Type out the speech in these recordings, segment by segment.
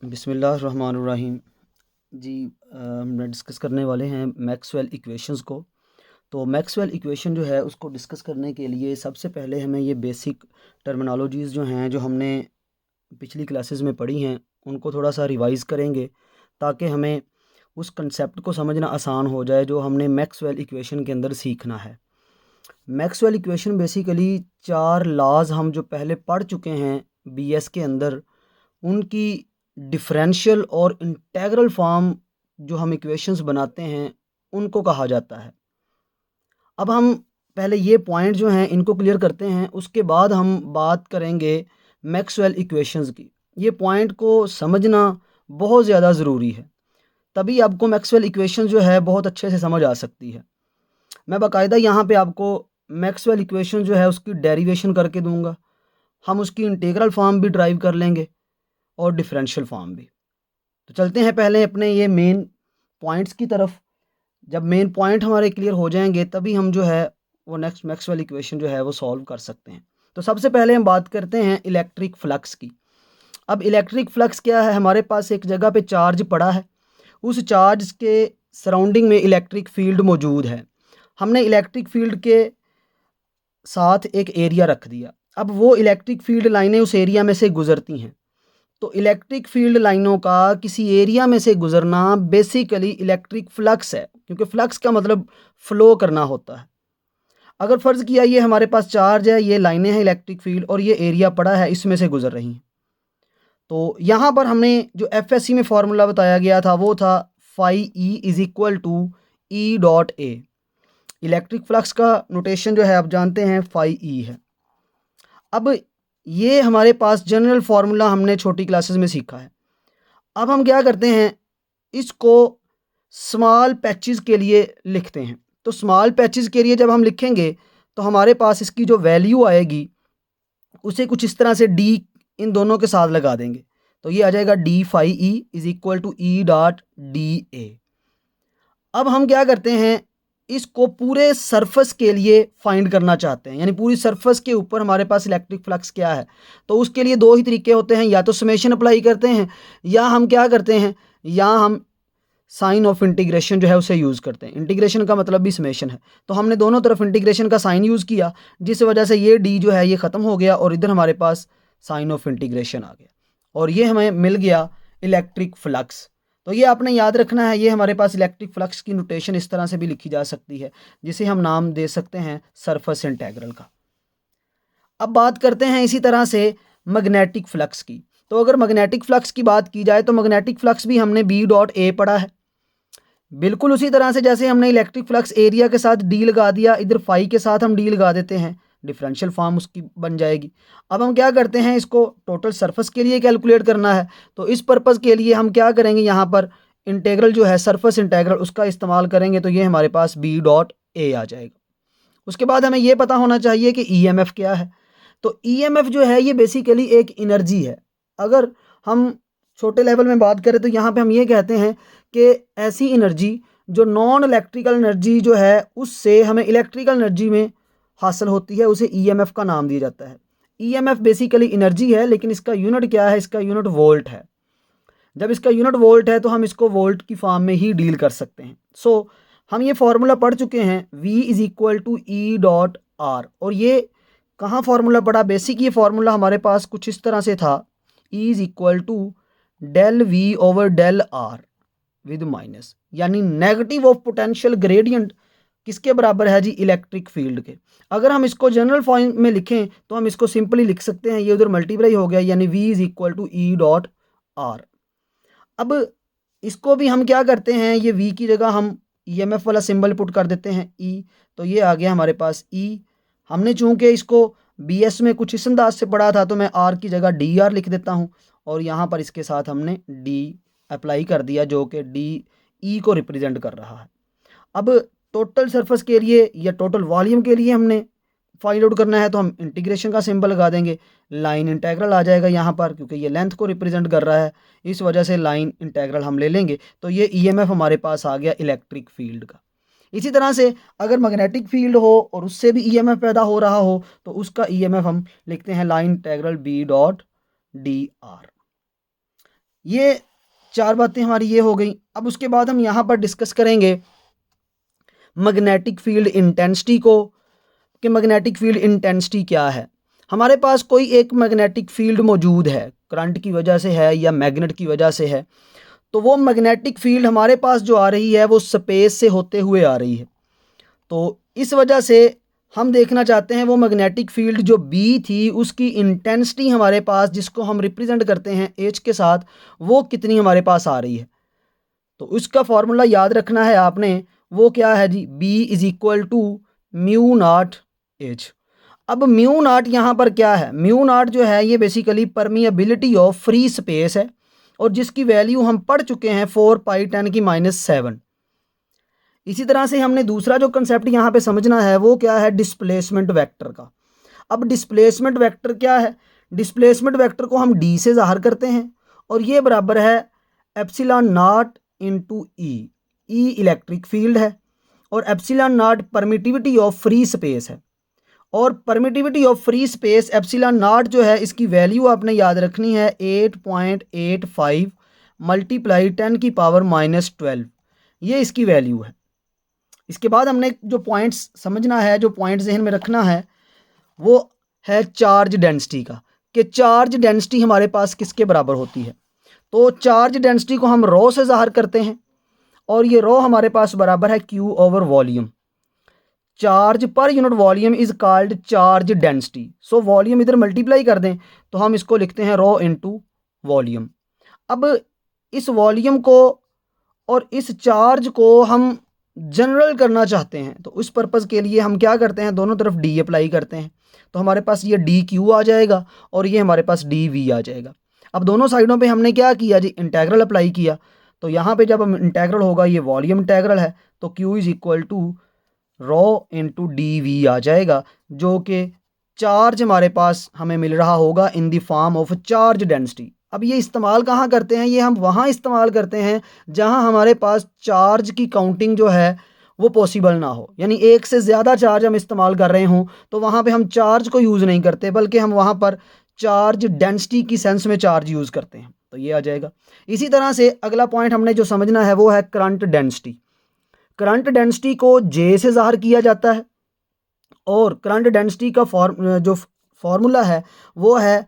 बिस्मिल्लाहिर्रहमानिर्रहीम। जी, हम डिस्कस करने वाले हैं मैक्सवेल इक्वेशंस को। तो मैक्सवेल इक्वेशन जो है उसको डिस्कस करने के लिए सबसे पहले हमें ये बेसिक टर्मिनोलॉजीज़ जो हैं, जो हमने पिछली क्लासेस में पढ़ी हैं, उनको थोड़ा सा रिवाइज़ करेंगे ताकि हमें उस कंसेप्ट को समझना आसान हो जाए जो हमने मैक्सवेल इक्वेशन के अंदर सीखना है। मैक्सवेल इक्वेशन बेसिकली 4 लॉज हम जो पहले पढ़ चुके हैं बीएस के अंदर, उनकी डिफरेंशियल और इंटेग्रल फॉर्म जो हम इक्वेशंस बनाते हैं उनको कहा जाता है। अब हम पहले ये पॉइंट जो हैं इनको क्लियर करते हैं, उसके बाद हम बात करेंगे मैक्सवेल इक्वेशंस की। ये पॉइंट को समझना बहुत ज़्यादा ज़रूरी है, तभी आपको मैक्सवेल इक्वेशन जो है बहुत अच्छे से समझ आ सकती है। मैं बाकायदा यहाँ पे आपको मैक्सवेल इक्वेशन जो है उसकी डेरिवेशन करके दूंगा, हम उसकी इंटीग्रल फॉर्म भी ड्राइव कर लेंगे और डिफरेंशियल फॉर्म भी। तो चलते हैं पहले अपने ये मेन पॉइंट्स की तरफ। जब मेन पॉइंट हमारे क्लियर हो जाएंगे तभी हम जो है वो नेक्स्ट मैक्सवेल इक्वेशन जो है वो सॉल्व कर सकते हैं। तो सबसे पहले हम बात करते हैं इलेक्ट्रिक फ्लक्स की। अब इलेक्ट्रिक फ्लक्स क्या है? हमारे पास एक जगह पे चार्ज पड़ा है, उस चार्ज के सराउंडिंग में इलेक्ट्रिक फील्ड मौजूद है। हमने इलेक्ट्रिक फील्ड के साथ एक एरिया रख दिया। अब वो इलेक्ट्रिक फील्ड लाइनें उस एरिया में से गुजरती हैं। तो इलेक्ट्रिक फील्ड लाइनों का किसी एरिया में से गुजरना बेसिकली इलेक्ट्रिक फ्लक्स है, क्योंकि फ्लक्स का मतलब फ़्लो करना होता है। अगर फ़र्ज़ किया ये हमारे पास चार्ज है, ये लाइनें हैं इलेक्ट्रिक फील्ड और ये एरिया पड़ा है, इसमें से गुजर रही हैं। तो यहाँ पर हमने जो एफएससी में फार्मूला बताया गया था वो था phi E is equal to E dot A. Electric flux का नोटेशन जो है आप जानते हैं फाई ई है। अब ये हमारे पास जनरल फार्मूला हमने छोटी क्लासेस में सीखा है। अब हम क्या करते हैं, इसको स्मॉल पैचेस के लिए लिखते हैं। तो स्मॉल पैचेस के लिए जब हम लिखेंगे तो हमारे पास इसकी जो वैल्यू आएगी उसे कुछ इस तरह से डी इन दोनों के साथ लगा देंगे, तो ये आ जाएगा D phi E is equal to E dot D A. अब हम क्या करते हैं, इसको पूरे सरफेस के लिए फाइंड करना चाहते हैं, यानी पूरी सरफेस के ऊपर हमारे पास इलेक्ट्रिक फ्लक्स क्या है। तो उसके लिए दो ही तरीके होते हैं, या तो समेशन अप्लाई करते हैं या हम क्या करते हैं, या हम साइन ऑफ इंटीग्रेशन जो है उसे यूज़ करते हैं। इंटीग्रेशन का मतलब भी समेशन है, तो हमने दोनों तरफ इंटीग्रेशन का साइन यूज़ किया, जिस वजह से ये डी जो है ये ख़त्म हो गया और इधर हमारे पास साइन ऑफ इंटीग्रेशन आ गया और ये हमें मिल गया इलेक्ट्रिक फ्लक्स। तो ये आपने याद रखना है, ये हमारे पास इलेक्ट्रिक फ्लक्स की नोटेशन इस तरह से भी लिखी जा सकती है, जिसे हम नाम दे सकते हैं सरफेस इंटेग्रल का। अब बात करते हैं इसी तरह से मैग्नेटिक फ्लक्स की। तो अगर मैग्नेटिक फ्लक्स की बात की जाए तो मैग्नेटिक फ्लक्स भी हमने बी डॉट ए पढ़ा है, बिल्कुल उसी तरह से जैसे हमने इलेक्ट्रिक फ्लक्स एरिया के साथ डी लगा दिया, इधर फाई के साथ हम डी लगा देते हैं, डिफरेंशियल फॉर्म उसकी बन जाएगी। अब हम क्या करते हैं, इसको टोटल सरफेस के लिए कैलकुलेट करना है, तो इस पर्पज़ के लिए हम क्या करेंगे, यहाँ पर इंटेग्रल जो है सरफेस इंटेग्रल उसका इस्तेमाल करेंगे, तो ये हमारे पास बी डॉट ए आ जाएगा। उसके बाद हमें ये पता होना चाहिए कि ईएमएफ क्या है। तो ईएमएफ जो है ये बेसिकली एक एनर्जी है। अगर हम छोटे लेवल में बात करें तो यहाँ पे हम ये कहते हैं कि ऐसी एनर्जी जो नॉन इलेक्ट्रिकल एनर्जी जो है उससे हमें इलेक्ट्रिकल एनर्जी में हासिल होती है, उसे ईएमएफ का नाम दिया जाता है। ईएमएफ बेसिकली एनर्जी है, लेकिन इसका यूनिट क्या है, इसका यूनिट वोल्ट है। जब इसका यूनिट वोल्ट है तो हम इसको वोल्ट की फॉर्म में ही डील कर सकते हैं। सो हम ये फार्मूला पढ़ चुके हैं, V is equal to E dot R. और ये कहाँ फार्मूला पढ़ा, बेसिक ये फार्मूला हमारे पास कुछ इस तरह से था, E is equal to del V over del R with minus, यानी नेगेटिव ऑफ पोटेंशियल ग्रेडियंट किसके बराबर है जी, इलेक्ट्रिक फील्ड के। अगर हम इसको जनरल फॉर्म में लिखें तो हम इसको सिंपली लिख सकते हैं, ये उधर मल्टीप्लाई हो गया, यानी V is equal to E dot R. अब इसको भी हम क्या करते हैं, ये V की जगह हम ईएमएफ वाला सिंबल पुट कर देते हैं E, तो ये आ गया हमारे पास E। हमने चूंकि इसको बीएस में कुछ इस अंदाज से पढ़ा था तो मैं R की जगह डी आर लिख देता हूँ, और यहाँ पर इसके साथ हमने D अप्लाई कर दिया जो कि डी E को रिप्रेजेंट कर रहा है। अब टोटल सरफेस के लिए या टोटल वॉल्यूम के लिए हमने फाइंड आउट करना है, तो हम इंटीग्रेशन का सिंबल लगा देंगे, लाइन इंटेग्रल आ जाएगा यहाँ पर, क्योंकि ये लेंथ को रिप्रेजेंट कर रहा है, इस वजह से लाइन इंटेग्रल हम ले लेंगे। तो ये ईएमएफ हमारे पास आ गया इलेक्ट्रिक फील्ड का। इसी तरह से अगर मैग्नेटिक फील्ड हो और उससे भी ईएमएफ पैदा हो रहा हो तो उसका ईएमएफ हम लिखते हैं line integral B dot D R. ये 4 बातें हमारी ये हो गई। अब उसके बाद हम यहाँ पर डिस्कस करेंगे मैग्नेटिक फील्ड इंटेंसिटी को, कि मैग्नेटिक फील्ड इंटेंसिटी क्या है। हमारे पास कोई एक मैग्नेटिक फील्ड मौजूद है, करंट की वजह से है या मैग्नेट की वजह से है, तो वो मैग्नेटिक फील्ड हमारे पास जो आ रही है वो स्पेस से होते हुए आ रही है। तो इस वजह से हम देखना चाहते हैं वो मैग्नेटिक फील्ड जो बी थी उसकी इंटेंसिटी हमारे पास, जिसको हम रिप्रेजेंट करते हैं एच के साथ, वो कितनी हमारे पास आ रही है। तो उसका फॉर्मूला याद रखना है आपने, वो क्या है जी, B is equal to mu naught H. अब म्यू नॉट यहाँ पर क्या है, म्यू नॉट जो है ये basically permeability of free space है, और जिसकी वैल्यू हम पढ़ चुके हैं 4π10⁻⁷। इसी तरह से हमने दूसरा जो कंसेप्ट यहाँ पे समझना है वो क्या है, डिस्प्लेसमेंट वेक्टर का। अब डिस्प्लेसमेंट वेक्टर क्या है, डिस्प्लेसमेंट वेक्टर को हम डी से ज़ाहिर करते हैं, और ये बराबर है epsilon not into E. E electric field है और epsilon not permittivity of free space है, और permittivity of free space epsilon not जो है इसकी वैल्यू आपने याद रखनी है 8.85 मल्टीप्लाई 10⁻⁻12, ये इसकी वैल्यू है। इसके बाद हमने जो पॉइंट्स समझना है, जो पॉइंट जहन में रखना है, वो है चार्ज डेंसिटी का, कि चार्ज डेंसिटी हमारे पास किसके बराबर होती है। तो चार्ज डेंसिटी को हम रो से ज़ाहिर करते हैं, और ये रो हमारे पास बराबर है Q over volume. Charge per unit volume is called charge density. So volume इधर मल्टीप्लाई कर दें तो हम इसको लिखते हैं रो इनटू वॉल्यूम। अब इस वॉल्यूम को और इस चार्ज को हम जनरल करना चाहते हैं, तो उस पर्पज़ के लिए हम क्या करते हैं, दोनों तरफ डी अप्लाई करते हैं, तो हमारे पास ये डी क्यू आ जाएगा और ये हमारे पास डी वी आ जाएगा। अब दोनों साइडों पे हमने क्या किया जी, इंटेग्रल अप्लाई किया। तो यहाँ पे जब हम इंटेग्रल होगा, ये वॉल्यूम इंटेग्रल है, तो Q is equal to rho into D V आ जाएगा, जो कि चार्ज हमारे पास हमें मिल रहा होगा in the form of charge density. अब ये इस्तेमाल कहाँ करते हैं, ये हम वहाँ इस्तेमाल करते हैं जहाँ हमारे पास चार्ज की काउंटिंग जो है वो पॉसिबल ना हो, यानी एक से ज़्यादा चार्ज हम इस्तेमाल कर रहे हों, तो वहाँ पे हम चार्ज को यूज़ नहीं करते, बल्कि हम वहाँ पर चार्ज डेंसिटी की सेंस में चार्ज यूज़ करते हैं। तो ये आ जाएगा। इसी तरह से अगला पॉइंट हमने जो समझना है वो है करंट डेंसिटी। करंट डेंसिटी को जे से ज़ाहिर किया जाता है, और करंट डेंसिटी का जो फॉर्मूला है वो है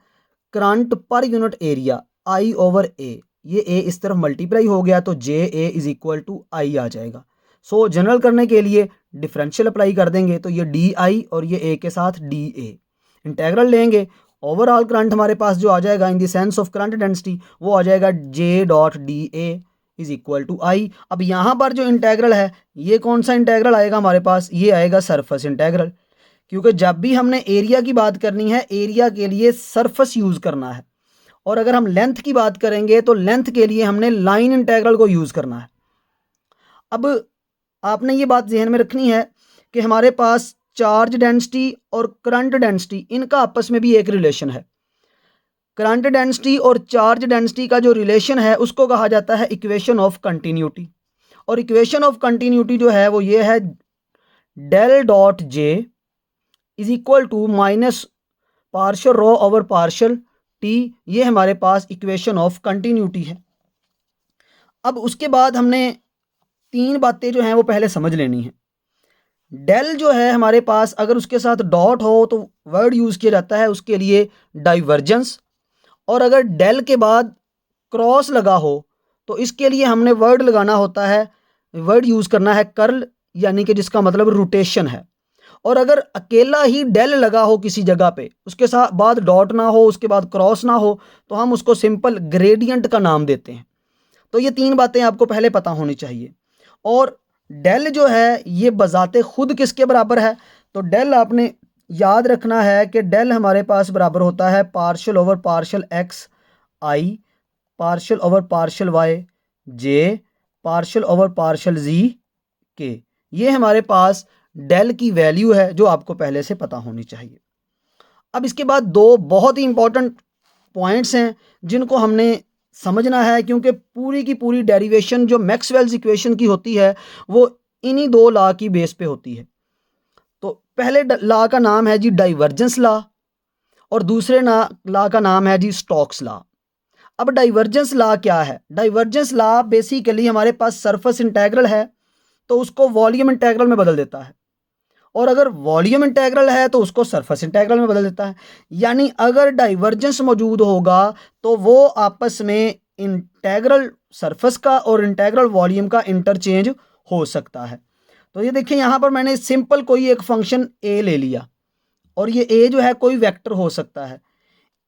current per unit area I over A. ये ए इस तरफ मल्टीप्लाई हो गया तो J A is equal to I आ जाएगा। सो जनरल करने के लिए डिफरेंशियल अप्लाई कर देंगे, तो ये डी आई और ये ए के साथ डी ए, इंटेग्रल लेंगे, ओवरऑल करंट हमारे पास जो आ जाएगा in the sense of current density वो आ जाएगा J dot D A is equal to I. अब यहाँ पर जो इंटेग्रल है ये कौन सा इंटेग्रल आएगा हमारे पास, ये आएगा सरफेस इंटेग्रल, क्योंकि जब भी हमने एरिया की बात करनी है, एरिया के लिए सरफेस यूज़ करना है, और अगर हम लेंथ की बात करेंगे तो लेंथ के लिए हमने लाइन इंटेग्रल को यूज़ करना है। अब आपने ये बात जहन में रखनी है कि हमारे पास चार्ज डेंसिटी और करंट डेंसिटी, इनका आपस में भी एक रिलेशन है। करंट डेंसिटी और चार्ज डेंसिटी का जो रिलेशन है उसको कहा जाता है इक्वेशन ऑफ कंटिन्यूटी, और इक्वेशन ऑफ कंटिन्यूटी जो है वो ये है del dot J is equal to minus partial rho over partial T. ये हमारे पास इक्वेशन ऑफ कंटिन्यूटी है। अब उसके बाद हमने 3 बातें जो हैं वो पहले समझ लेनी है। डेल जो है हमारे पास, अगर उसके साथ डॉट हो तो वर्ड यूज़ किया जाता है उसके लिए डाइवर्जेंस, और अगर डेल के बाद क्रॉस लगा हो तो इसके लिए हमने वर्ड लगाना होता है, वर्ड यूज़ करना है कर्ल, यानी कि जिसका मतलब रोटेशन है। और अगर अकेला ही डेल लगा हो किसी जगह पे, उसके साथ बाद डॉट ना हो, उसके बाद क्रॉस ना हो, तो हम उसको सिंपल ग्रेडियंट का नाम देते हैं। तो ये 3 बातें आपको पहले पता होनी चाहिए। और डेल जो है ये बजाते खुद किसके बराबर है, तो डेल आपने याद रखना है कि डेल हमारे पास बराबर होता है पार्शियल ओवर पार्शियल एक्स आई, पार्शियल ओवर पार्शियल वाई जे, पार्शियल ओवर पार्शियल जी के। ये हमारे पास डेल की वैल्यू है जो आपको पहले से पता होनी चाहिए। अब इसके बाद 2 बहुत ही इंपॉर्टेंट पॉइंट्स हैं जिनको हमने समझना है, क्योंकि पूरी की पूरी डेरिवेशन जो मैक्सवेल्स इक्वेशन की होती है वो इन्हीं 2 लॉ की बेस पे होती है। तो पहले लॉ का नाम है जी डाइवर्जेंस लॉ, और दूसरे लॉ का नाम है जी स्टोक्स लॉ। अब डाइवर्जेंस लॉ क्या है? डाइवर्जेंस लॉ बेसिकली हमारे पास सरफेस इंटेग्रल है तो उसको वॉल्यूम इंटेग्रल में बदल देता है, और अगर वॉल्यूम इंटेग्रल है तो उसको सरफेस इंटेग्रल में बदल देता है। यानी अगर डाइवर्जेंस मौजूद होगा तो वो आपस में इंटेग्रल सरफेस का और इंटेग्रल वॉल्यूम का इंटरचेंज हो सकता है। तो ये देखिए यहाँ पर मैंने सिंपल कोई एक फंक्शन ए ले लिया, और ये ए जो है कोई वेक्टर हो सकता है,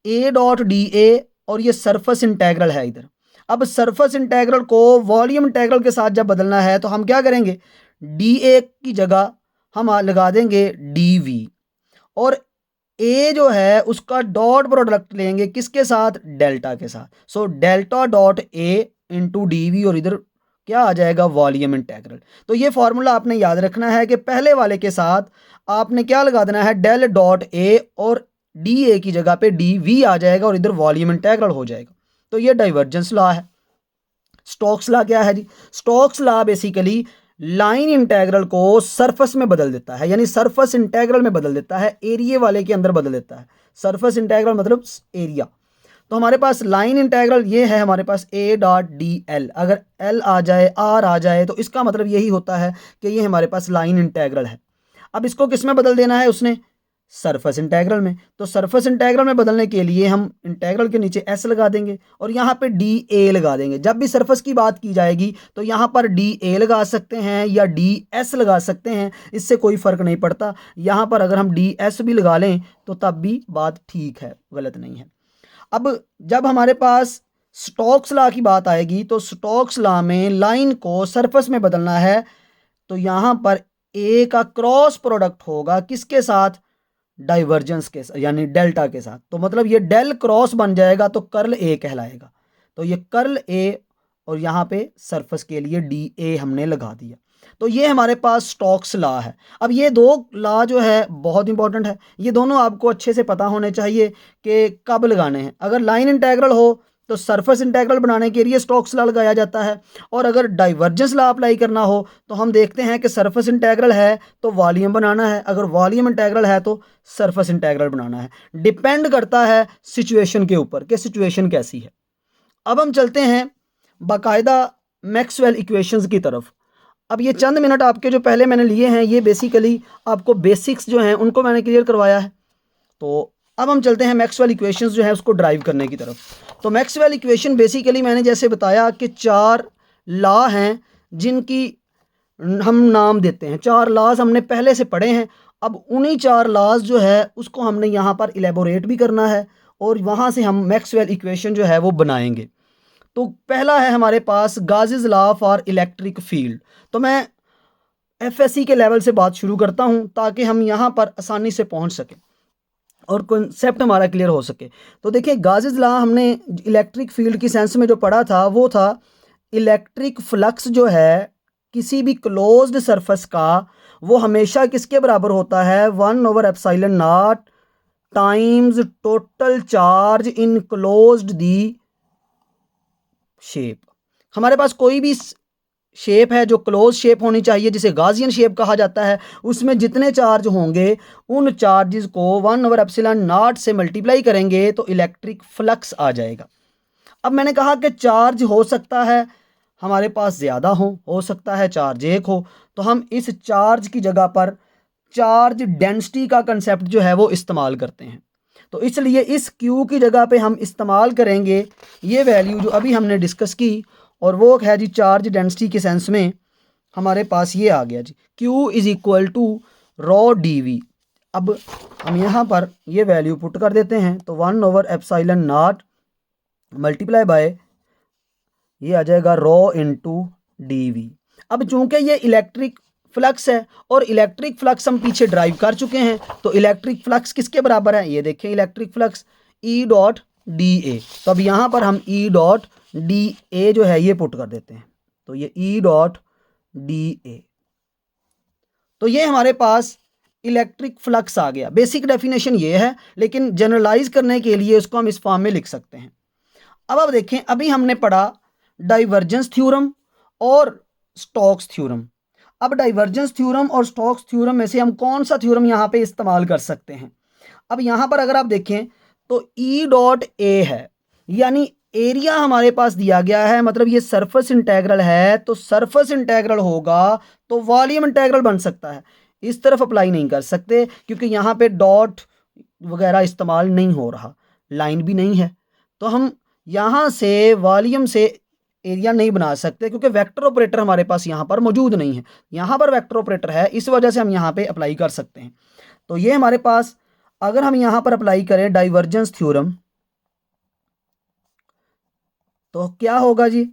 ए डॉट डी ए, और ये सरफेस इंटेग्रल है इधर। अब सरफेस इंटेग्रल को वॉल्यूम इंटेग्रल के साथ जब बदलना है तो हम क्या करेंगे, डी ए की जगह हम लगा देंगे डी वी, और ए जो है उसका डॉट प्रोडक्ट लेंगे किसके साथ, डेल्टा के साथ। So delta dot A into D V, और इधर क्या आ जाएगा, वॉल्यूम इंटेग्रल। तो ये फॉर्मूला आपने याद रखना है कि पहले वाले के साथ आपने क्या लगा देना है, डेल डॉट ए, और डी ए की जगह पे डी वी आ जाएगा और इधर वॉल्यूम इंटेग्रल हो जाएगा। तो ये डाइवर्जेंस लॉ है। स्टोक्स लॉ क्या है जी? Stokes law basically line integral को सरफेस में बदल देता है, यानी सरफेस इंटेग्रल में बदल देता है, एरिया वाले के अंदर बदल देता है। सरफेस इंटेग्रल मतलब एरिया। तो हमारे पास लाइन इंटेग्रल ये है, हमारे पास ए डॉट डी एल, अगर एल आ जाए आर आ जाए तो इसका मतलब यही होता है कि ये हमारे पास लाइन इंटेग्रल है। अब इसको किस में बदल देना है उसने, सरफेस इंटेग्रल में। तो सरफेस इंटेग्रल में बदलने के लिए हम इंटेग्रल के नीचे एस लगा देंगे और यहाँ पे डी ए लगा देंगे। जब भी सरफेस की बात की जाएगी तो यहाँ पर डी ए लगा सकते हैं या डी एस लगा सकते हैं, इससे कोई फ़र्क नहीं पड़ता। यहाँ पर अगर हम डी एस भी लगा लें तो तब भी बात ठीक है, गलत नहीं है। अब जब हमारे पास स्टोक्स लॉ की बात आएगी तो स्टोक्स लॉ में लाइन को सरफेस में बदलना है, तो यहाँ पर ए का क्रॉस प्रोडक्ट होगा किसके साथ, डाइवर्जेंस के साथ, यानी डेल्टा के साथ। तो मतलब ये डेल क्रॉस बन जाएगा तो कर्ल ए कहलाएगा। तो ये कर्ल ए, और यहाँ पे सरफेस के लिए डी ए हमने लगा दिया। तो ये हमारे पास स्टोक्स लॉ है। अब ये दो लॉ जो है बहुत इंपॉर्टेंट है, ये दोनों आपको अच्छे से पता होने चाहिए कि कब लगाने हैं। अगर लाइन इंटेग्रल हो तो सरफेस इंटेग्रल बनाने के लिए स्टोक्स लॉ लगाया जाता है, और अगर डाइवर्जेंस लॉ अप्लाई करना हो तो हम देखते हैं कि सरफेस इंटेग्रल है तो वॉल्यूम बनाना है, अगर वॉल्यूम इंटेग्रल है तो सरफेस इंटेग्रल बनाना है। डिपेंड करता है सिचुएशन के ऊपर कि सिचुएशन कैसी है। अब हम चलते हैं बाकायदा मैक्सवेल इक्वेशंस की तरफ। अब ये चंद मिनट आपके जो पहले मैंने लिए हैं ये बेसिकली आपको बेसिक्स जो हैं उनको मैंने क्लियर करवाया है। तो अब हम चलते हैं मैक्सवेल इक्वेशंस जो है उसको ड्राइव करने की तरफ। तो मैक्सवेल इक्वेशन बेसिकली मैंने जैसे बताया कि 4 लॉ हैं जिनकी हम नाम देते हैं। 4 लॉज हमने पहले से पढ़े हैं। अब उन्हीं 4 लॉज जो है उसको हमने यहाँ पर इलेबोरेट भी करना है और वहाँ से हम मैक्सवेल इक्वेशन जो है वो बनाएंगे। तो पहला है हमारे पास गाज़िस लॉ फॉर इलेक्ट्रिक फील्ड। तो मैं एफएससी के लेवल से बात शुरू करता हूँ ताकि हम यहाँ पर आसानी से पहुँच सकें और कॉन्सेप्ट हमारा क्लियर हो सके। तो देखिए गाज़िस लॉ हमने इलेक्ट्रिक फील्ड की सेंस में जो पढ़ा था वो था इलेक्ट्रिक फ्लक्स जो है किसी भी क्लोज्ड सरफेस का वो हमेशा किसके बराबर होता है, 1/ε0 times total charge in closed the shape. हमारे पास कोई भी शेप है जो क्लोज शेप होनी चाहिए जिसे गाजियन शेप कहा जाता है, उसमें जितने चार्ज होंगे उन चार्जेस को 1/ε0 से मल्टीप्लाई करेंगे तो इलेक्ट्रिक फ्लक्स आ जाएगा। अब मैंने कहा कि चार्ज हो सकता है हमारे पास ज़्यादा हो सकता है चार्ज एक हो, तो हम इस चार्ज की जगह पर चार्ज डेंसिटी का कंसेप्ट जो है वो इस्तेमाल करते हैं। तो इसलिए इस Q की जगह पे हम इस्तेमाल करेंगे ये वैल्यू जो अभी हमने डिस्कस की, और वो है जी चार्ज डेंसिटी के सेंस में हमारे पास ये आ गया जी Q is equal to rho D V. अब हम यहाँ पर ये वैल्यू पुट कर देते हैं तो 1/ε0 मल्टीप्लाई बाय ये आ जाएगा रॉ इंटू डी वी। अब चूंकि ये इलेक्ट्रिक फ्लक्स है और इलेक्ट्रिक फ्लक्स हम पीछे ड्राइव कर चुके हैं, तो इलेक्ट्रिक फ्लक्स किसके बराबर है, ये देखें इलेक्ट्रिक फ्लक्स ई डॉट डी ए। तो अब यहाँ पर हम ई डॉट डी ए जो है ये पुट कर देते हैं, तो ये ई डॉट डी ए। तो ये हमारे पास इलेक्ट्रिक फ्लक्स आ गया। बेसिक डेफिनेशन ये है, लेकिन जनरलाइज करने के लिए उसको हम इस फॉर्म में लिख सकते हैं। अब देखें, अभी हमने पढ़ा डाइवर्जेंस थ्योरम और स्टोक्स थ्योरम। अब डाइवर्जेंस थ्योरम और स्टोक्स थ्योरम में से हम कौन सा थ्योरम यहाँ पे इस्तेमाल कर सकते हैं। अब यहाँ पर अगर आप देखें तो ई डॉट ए है, यानी एरिया हमारे पास दिया गया है, मतलब ये सरफेस इंटेग्रल है, तो सरफेस इंटेग्रल होगा तो वॉल्यूम इंटेग्रल बन सकता है। इस तरफ अप्लाई नहीं कर सकते क्योंकि यहाँ पे डॉट वगैरह इस्तेमाल नहीं हो रहा, लाइन भी नहीं है, तो हम यहाँ से वॉल्यूम से एरिया नहीं बना सकते क्योंकि वेक्टर ऑपरेटर हमारे पास यहाँ पर मौजूद नहीं है। यहाँ पर वेक्टर ऑपरेटर है, इस वजह से हम यहाँ पे अप्लाई कर सकते हैं। तो ये हमारे पास, अगर हम यहाँ पर अप्लाई करें डाइवर्जेंस थ्योरम, तो क्या होगा जी,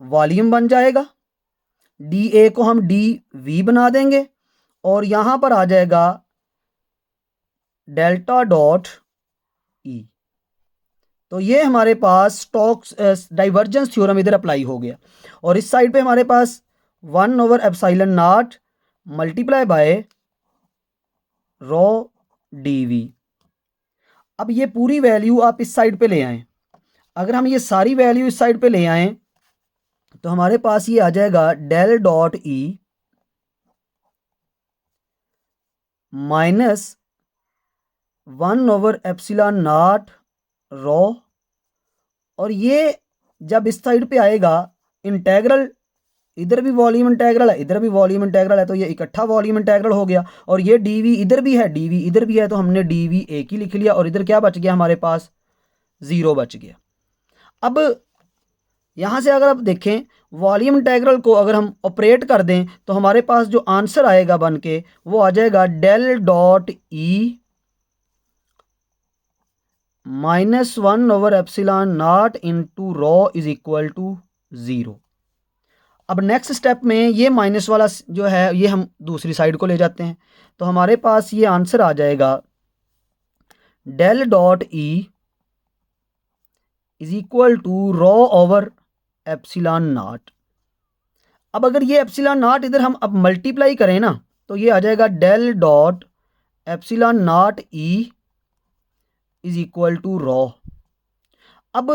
वॉल्यूम बन जाएगा, डी ए को हम डी वी बना देंगे और यहाँ पर आ जाएगा डेल्टा डॉट ई। तो ये हमारे पास स्टोक्स डाइवर्जेंस थ्योरम इधर अप्लाई हो गया और इस साइड पे हमारे पास one by epsilon nought multiply by rho D V. अब ये पूरी वैल्यू आप इस साइड पे ले आएं, अगर हम ये सारी वैल्यू इस साइड पे ले आएं तो हमारे पास ये आ जाएगा del dot E minus one by epsilon nought rho, और ये जब इस साइड पे आएगा इंटेग्रल, इधर भी वॉल्यूम इंटेग्रल है, इधर भी वॉल्यूम इंटेग्रल है, तो ये इकट्ठा वॉल्यूम इंटेग्रल हो गया। और ये डीवी इधर भी है, डीवी इधर भी है, तो हमने डीवी एक ही लिख लिया और इधर क्या बच गया हमारे पास, 0 बच गया। अब यहाँ से अगर आप देखें वॉल्यूम इंटेग्रल को अगर हम ऑपरेट कर दें तो हमारे पास जो आंसर आएगा बन के वो आ जाएगा del dot E minus one by epsilon nought into rho is equal to 0। अब नेक्स्ट स्टेप में ये माइनस वाला जो है ये हम दूसरी साइड को ले जाते हैं, तो हमारे पास ये आंसर आ जाएगा del dot E is equal to rho over epsilon naught. अब अगर ये एप्सिलॉन नॉट इधर हम अब मल्टीप्लाई करें ना तो ये आ जाएगा del dot epsilon nought E is equal to rho. अब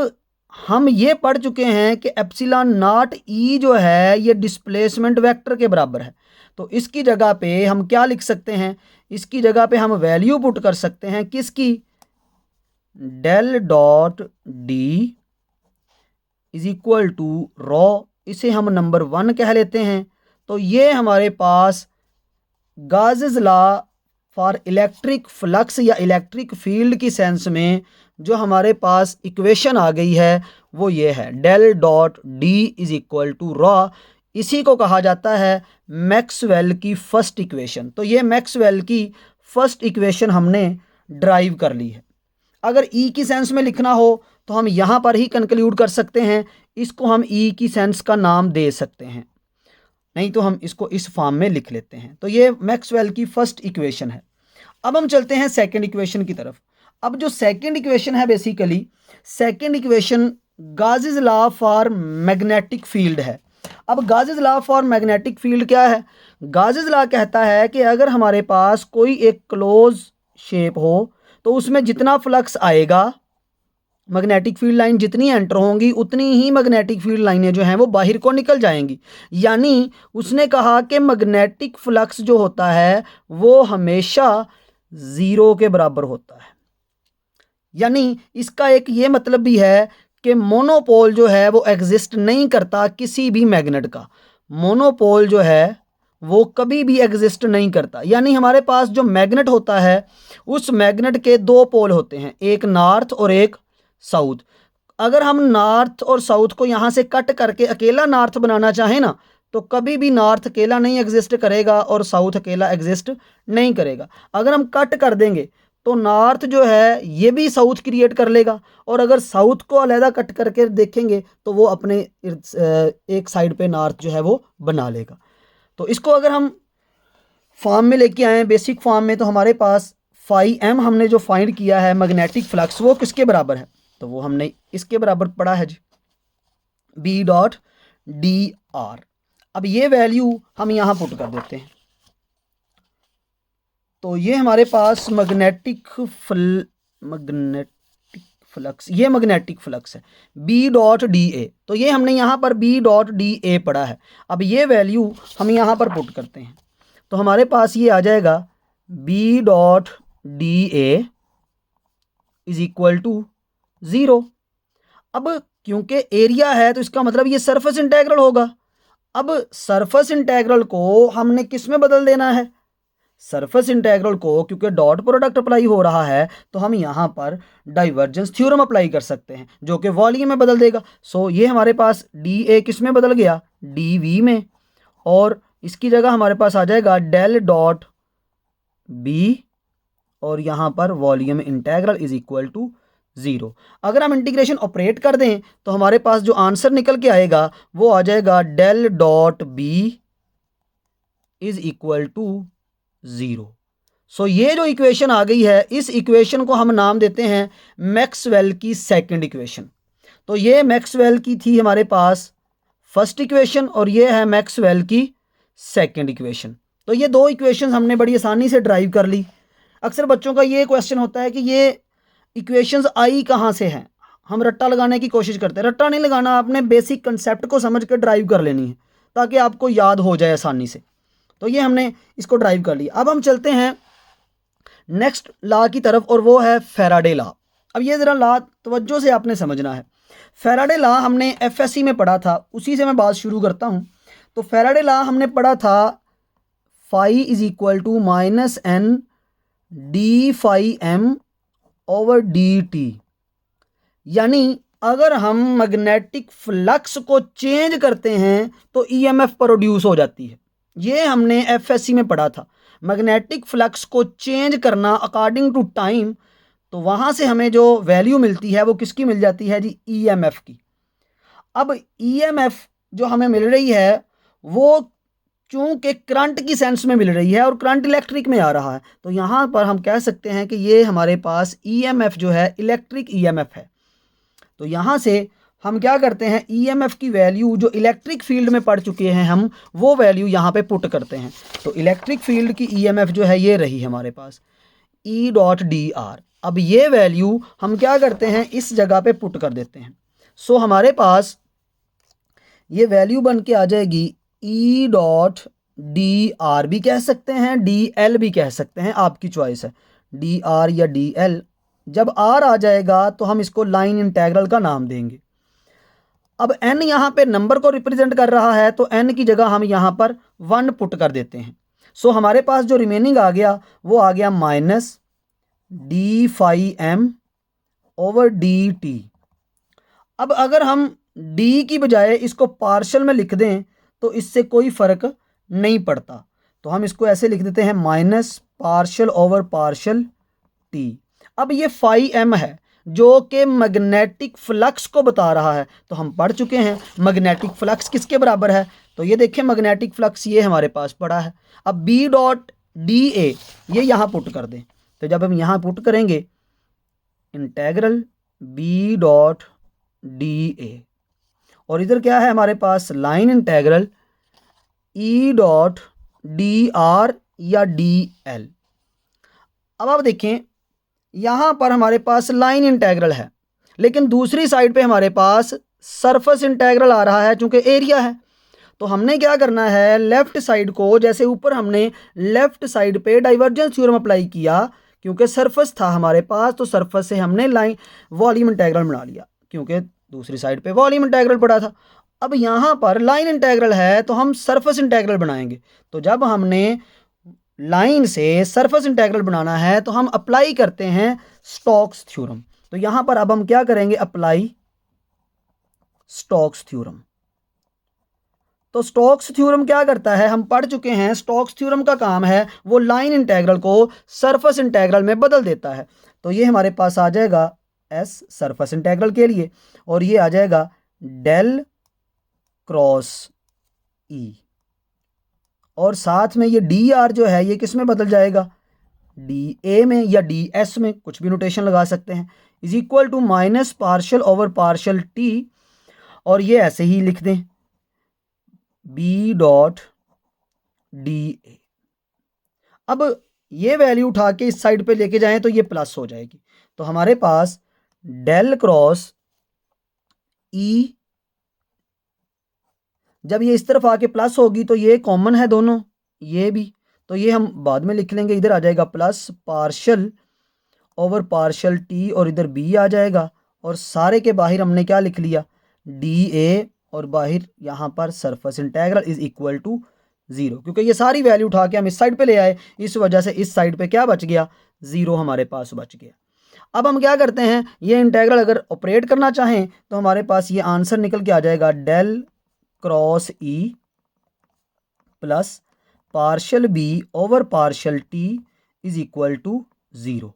हम ये पढ़ चुके हैं कि एप्सिलॉन नॉट ई जो है ये डिस्प्लेसमेंट वेक्टर के बराबर है, तो इसकी जगह पे हम क्या लिख सकते हैं, इसकी जगह पे हम वैल्यू पुट कर सकते हैं किसकी, del dot D is equal to rho, इसे हम नंबर 1 कह लेते हैं। तो ये हमारे पास Gauss's law for electric flux या इलेक्ट्रिक फील्ड की सेंस में जो हमारे पास इक्वेशन आ गई है वो ये है, del dot D is equal to rho. इसी को कहा जाता है मैक्सवेल की फर्स्ट इक्वेशन। तो ये मैक्सवेल की फर्स्ट इक्वेशन हमने ड्राइव कर ली है। अगर ई की सेंस में लिखना हो तो हम यहाँ पर ही कंक्लूड कर सकते हैं, इसको हम ई की सेंस का नाम दे सकते हैं, नहीं तो हम इसको इस फॉर्म में लिख लेते हैं। तो ये मैक्सवेल की फर्स्ट इक्वेशन है। अब हम चलते हैं सेकंड इक्वेशन की तरफ। अब जो सेकंड इक्वेशन है basically second equation Gauss's law for magnetic field है। अब Gauss's law for magnetic field क्या है, गाज़ेस लॉ कहता है कि अगर हमारे पास कोई एक क्लोज शेप हो तो उसमें जितना फ्लक्स आएगा, मैग्नेटिक फील्ड लाइन जितनी एंटर होंगी उतनी ही मैग्नेटिक फील्ड लाइनें जो हैं वो बाहर को निकल जाएंगी। यानी उसने कहा कि मैग्नेटिक फ्लक्स जो होता है वो हमेशा 0 के बराबर होता है। यानी इसका एक ये मतलब भी है कि मोनोपोल जो है वो एग्जिस्ट नहीं करता किसी भी मैग्नेट का, मोनोपोल जो है वो कभी भी एग्जिस्ट नहीं करता। यानी हमारे पास जो मैग्नेट होता है उस मैग्नेट के 2 पोल होते हैं, एक नॉर्थ और एक साउथ। अगर हम नॉर्थ और साउथ को यहाँ से कट करके अकेला नॉर्थ बनाना चाहें ना तो कभी भी नॉर्थ अकेला नहीं एग्जिस्ट करेगा और साउथ अकेला एग्जिस्ट नहीं करेगा। अगर हम कट कर देंगे तो नॉर्थ जो है ये भी साउथ क्रिएट कर लेगा, और अगर साउथ को अलहदा कट करके देखेंगे तो वो अपने एक साइड पे नॉर्थ जो है वो बना लेगा। तो इसको अगर हम फॉर्म में लेके आए बेसिक फॉर्म में, तो हमारे पास फाई एम हमने जो फाइंड किया है मैग्नेटिक फ्लक्स वो किसके बराबर है, तो वो हमने इसके बराबर पढ़ा है जी, बी डॉट डी आर। अब ये वैल्यू हम यहाँ पुट कर देते हैं, तो ये हमारे पास मैग्नेटिक फ्लक्स ये मैग्नेटिक फ्लक्स है बी डॉट डी ए। तो ये हमने यहाँ पर बी डॉट डी ए पढ़ा है। अब ये वैल्यू हम यहाँ पर पुट करते हैं तो हमारे पास ये आ जाएगा B dot D A is equal to 0। अब क्योंकि एरिया है तो इसका मतलब ये सरफेस इंटेग्रल होगा। अब सरफेस इंटेग्रल को हमने किस में बदल देना है, सरफेस इंटेग्रल को, क्योंकि डॉट प्रोडक्ट अप्लाई हो रहा है तो हम यहाँ पर डाइवर्जेंस थ्योरम अप्लाई कर सकते हैं जो कि वॉल्यूम में बदल देगा। सो ये हमारे पास डी ए किस में बदल गया, डी वी में, और इसकी जगह हमारे पास आ जाएगा डेल डॉट बी, और यहाँ पर volume integral is equal to 0। अगर हम इंटीग्रेशन ऑपरेट कर दें तो हमारे पास जो आंसर निकल के आएगा वो आ जाएगा del dot B is equal to 0। So ये जो इक्वेशन आ गई है, इस इक्वेशन को हम नाम देते हैं मैक्सवेल की सेकंड इक्वेशन। तो ये मैक्सवेल की थी हमारे पास फर्स्ट इक्वेशन और ये है मैक्सवेल की सेकंड इक्वेशन। तो ये दो इक्वेशन हमने बड़ी आसानी से ड्राइव कर ली। अक्सर बच्चों का ये क्वेश्चन होता है कि ये इक्वेशंस आई कहाँ से हैं, हम रट्टा लगाने की कोशिश करते हैं। रट्टा नहीं लगाना, आपने बेसिक कंसेप्ट को समझ कर ड्राइव कर लेनी है ताकि आपको याद हो जाए आसानी से। तो ये हमने इसको ड्राइव कर लिया। अब हम चलते हैं नेक्स्ट लॉ की तरफ और वो है फैराडे लॉ। अब ये ज़रा लॉ तवज्जो से आपने समझना है। फैराडे लॉ हमने एफएससी में पढ़ा था, उसी से मैं बात शुरू करता हूँ। तो फैराडे लॉ हमने पढ़ा था phi is equal to minus N D phi M over D T, यानी अगर हम मैग्नेटिक फ्लक्स को चेंज करते हैं तो ईएमएफ प्रोड्यूस हो जाती है। ये हमने एफएससी में पढ़ा था, मैग्नेटिक फ्लक्स को चेंज करना अकॉर्डिंग टू टाइम, तो वहाँ से हमें जो वैल्यू मिलती है वो किसकी मिल जाती है जी, ईएमएफ की। अब ईएमएफ जो हमें मिल रही है वो चूँकि करंट की सेंस में मिल रही है और करंट इलेक्ट्रिक में आ रहा है, तो यहाँ पर हम कह सकते हैं कि ये हमारे पास ईएमएफ जो है इलेक्ट्रिक ईएमएफ है। तो यहाँ से हम क्या करते हैं, ईएमएफ की वैल्यू जो इलेक्ट्रिक फील्ड में पढ़ चुके हैं हम, वो वैल्यू यहाँ पे पुट करते हैं। तो इलेक्ट्रिक फील्ड की ईएमएफ जो है ये रही हमारे पास ई डॉट डी आर। अब ये वैल्यू हम क्या करते हैं, इस जगह पे पुट कर देते हैं। सो हमारे पास ये वैल्यू बन के आ जाएगी ई डॉट डी आर भी कह सकते हैं, डी एल भी कह सकते हैं, आपकी चॉइस है, डी आर या डी एल। जब आर आ जाएगा तो हम इसको लाइन इंटेग्रल का नाम देंगे। अब एन यहाँ पे नंबर को रिप्रेजेंट कर रहा है तो एन की जगह हम यहाँ पर 1 पुट कर देते हैं। सो हमारे पास जो रिमेनिंग आ गया वो आ गया minus D phi M over D T. अब अगर हम डी की बजाय इसको पार्शल में लिख दें तो इससे कोई फ़र्क नहीं पड़ता, तो हम इसको ऐसे लिख देते हैं minus partial over partial T. अब ये फाई एम है जो कि मैग्नेटिक फ्लक्स को बता रहा है, तो हम पढ़ चुके हैं मैग्नेटिक फ्लक्स किसके बराबर है, तो ये देखें मैग्नेटिक फ्लक्स ये हमारे पास पड़ा है। अब बी डॉट डी ए ये यहाँ पुट कर दें, तो जब हम यहाँ पुट करेंगे integral B dot D A, और इधर क्या है हमारे पास line integral E dot D R या डी एल। अब आप देखें यहाँ पर हमारे पास लाइन इंटेग्रल है, लेकिन दूसरी साइड पे हमारे पास सरफेस इंटेग्रल आ रहा है चूँकि एरिया है। तो हमने क्या करना है, लेफ़्ट साइड को, जैसे ऊपर हमने लेफ़्ट साइड पे डाइवर्जेंस थ्योरम अप्लाई किया क्योंकि सरफेस था हमारे पास, तो सरफेस से हमने लाइन वॉल्यूम इंटेग्रल बना लिया क्योंकि दूसरी साइड पे वॉल्यूम इंटेग्रल पड़ा था। अब यहाँ पर लाइन इंटेग्रल है तो हम सरफेस इंटेग्रल बनाएंगे। तो जब हमने लाइन से सरफेस इंटेग्रल बनाना है तो हम अप्लाई करते हैं स्टोक्स थ्योरम। तो यहाँ पर अब हम क्या करेंगे, अप्लाई स्टोक्स थ्योरम। तो स्टोक्स थ्योरम क्या करता है, हम पढ़ चुके हैं, स्टोक्स थ्योरम का काम है वो लाइन इंटेग्रल को सरफेस इंटेग्रल में बदल देता है। तो ये हमारे पास आ जाएगा एस सरफेस इंटेग्रल के लिए, और ये आ जाएगा डेल क्रॉस ई, और साथ में ये डी आर जो है ये किस में बदल जाएगा, डी ए में या डी एस में, कुछ भी नोटेशन लगा सकते हैं, is equal to minus partial over partial T, और ये ऐसे ही लिख दें बी डॉट डी ए। अब ये वैल्यू उठा के इस साइड पे लेके जाएं तो ये प्लस हो जाएगी। तो हमारे पास डेल क्रॉस ई, जब ये इस तरफ आके प्लस होगी तो ये कॉमन है दोनों, ये भी, तो ये हम बाद में लिख लेंगे, इधर आ जाएगा plus partial over partial T और इधर बी आ जाएगा, और सारे के बाहर हमने क्या लिख लिया, डी ए, और बाहर यहाँ पर surface integral is equal to 0, क्योंकि ये सारी वैल्यू उठा के हम इस साइड पे ले आए, इस वजह से इस साइड पे क्या बच गया, 0 हमारे पास बच गया। अब हम क्या करते हैं, ये इंटेग्रल अगर ऑपरेट करना चाहें तो हमारे पास ये आंसर निकल के आ जाएगा, del cross E plus partial B over partial T is equal to 0।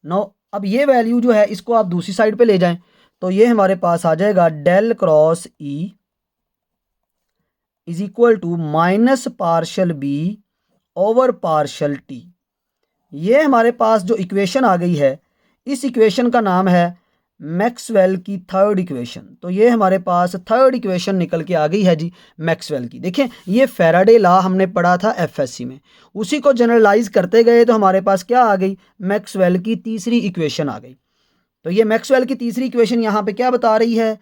No अब ये वैल्यू जो है इसको आप दूसरी साइड पे ले जाएं तो ये हमारे पास आ जाएगा del cross E is equal to minus partial B over partial T. ये हमारे पास जो इक्वेशन आ गई है, इस इक्वेशन का नाम है मैक्सवेल की थर्ड इक्वेशन। तो ये हमारे पास थर्ड इक्वेशन निकल के आ गई है जी मैक्सवेल की। देखें ये फैराडे लॉ हमने पढ़ा था एफएससी में, उसी को जनरलाइज करते गए तो हमारे पास क्या आ गई, मैक्सवेल की तीसरी इक्वेशन आ गई। तो ये मैक्सवेल की तीसरी इक्वेशन यहाँ पे क्या बता रही है,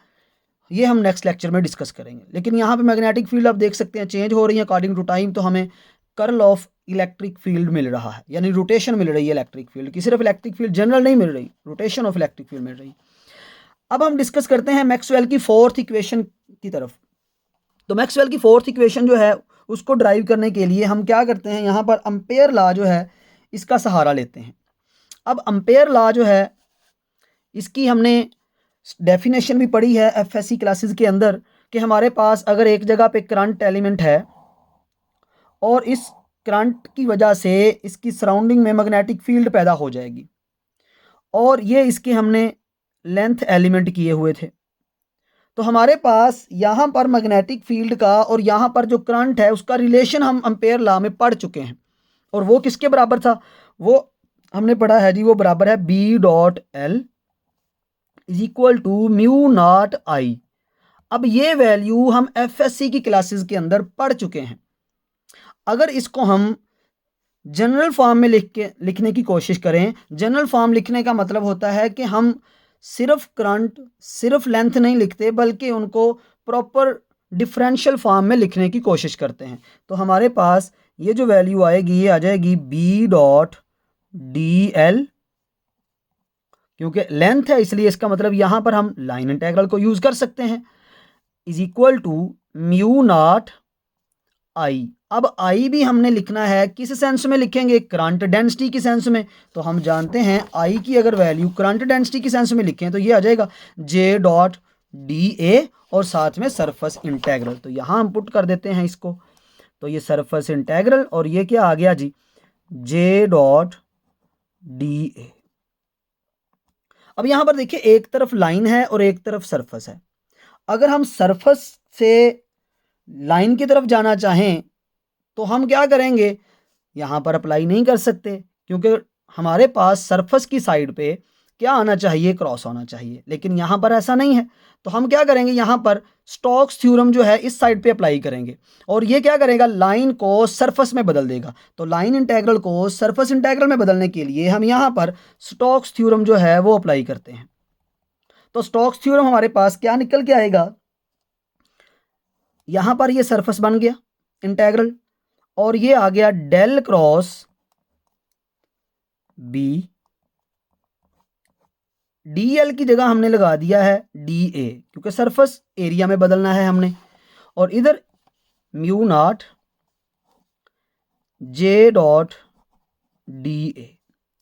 ये हम नेक्स्ट लेक्चर में डिस्कस करेंगे। लेकिन यहाँ पे मैग्नेटिक फील्ड आप देख सकते हैं चेंज हो रही है अकॉर्डिंग टू टाइम, तो हमें कर्ल ऑफ इलेक्ट्रिक फील्ड मिल रहा है, यानी रोटेशन मिल रही है इलेक्ट्रिक फील्ड की, सिर्फ इलेक्ट्रिक फील्ड जनरल नहीं मिल रही, रोटेशन ऑफ इलेक्ट्रिक फील्ड मिल रही। अब हम डिस्कस करते हैं मैक्सवेल की फोर्थ इक्वेशन की तरफ। तो मैक्सवेल की फोर्थ इक्वेशन जो है उसको ड्राइव करने के लिए हम क्या करते हैं, यहाँ पर एम्पेयर लॉ जो है इसका सहारा लेते हैं। अब एम्पेयर लॉ जो है इसकी हमने डेफिनेशन भी पढ़ी है एफएससी क्लासेस के अंदर, कि हमारे पास अगर एक जगह पे करंट एलिमेंट है और इस करंट की वजह से इसकी सराउंडिंग में मैग्नेटिक फील्ड पैदा हो जाएगी, और ये इसके हमने लेंथ एलिमेंट किए हुए थे, तो हमारे पास यहाँ पर मैग्नेटिक फील्ड का और यहाँ पर जो करंट है उसका रिलेशन हम एम्पेयर लॉ में पढ़ चुके हैं, और वो किसके बराबर था, वो हमने पढ़ा है जी, वो बराबर है B dot L is equal to mu not I. अब ये वैल्यू हम एफएससी की क्लासेस के अंदर पढ़ चुके हैं। अगर इसको हम जनरल फॉर्म में लिखने की कोशिश करें, जनरल फॉर्म लिखने का मतलब होता है कि हम सिर्फ करंट सिर्फ लेंथ नहीं लिखते, बल्कि उनको प्रॉपर डिफरेंशियल फॉर्म में लिखने की कोशिश करते हैं। तो हमारे पास ये जो वैल्यू आएगी ये आ जाएगी बी डॉट डी एल, क्योंकि लेंथ है इसलिए इसका मतलब यहाँ पर हम लाइन इंटेग्रल को यूज कर सकते हैं, is equal to mu not I. अब आई भी हमने लिखना है, किस सेंस में लिखेंगे, करंट डेंसिटी की सेंस में। तो हम जानते हैं आई की अगर वैल्यू करंट डेंसिटी की सेंस में लिखें तो ये आ जाएगा जे डॉट डी ए और साथ में सरफेस इंटेग्रल। तो यहाँ हम पुट कर देते हैं इसको, तो ये सरफेस इंटेग्रल और ये क्या आ गया जी, जे डॉट डी ए। अब यहाँ पर देखिए एक तरफ लाइन है और एक तरफ सरफेस है। अगर हम सरफेस से लाइन की तरफ जाना चाहें तो हम क्या करेंगे, यहाँ पर अप्लाई नहीं कर सकते, क्योंकि हमारे पास सरफेस की साइड पे क्या आना चाहिए, क्रॉस आना चाहिए, लेकिन यहाँ पर ऐसा नहीं है। तो हम क्या करेंगे, यहाँ पर स्टोक्स थ्योरम जो है इस साइड पे अप्लाई करेंगे, और ये क्या करेगा, लाइन को सरफेस में बदल देगा। तो लाइन इंटेग्रल को सरफेस इंटेग्रल में बदलने के लिए हम यहाँ पर स्टोक्स थ्योरम जो है वो अप्लाई करते हैं। तो स्टोक्स थ्योरम हमारे पास क्या निकल के आएगा, यहाँ पर ये सरफेस बन गया इंटेग्रल, और ये आ गया del cross B, D L की जगह हमने लगा दिया है डी ए, क्योंकि सरफेस एरिया में बदलना है हमने, और इधर mu naught J dot D A,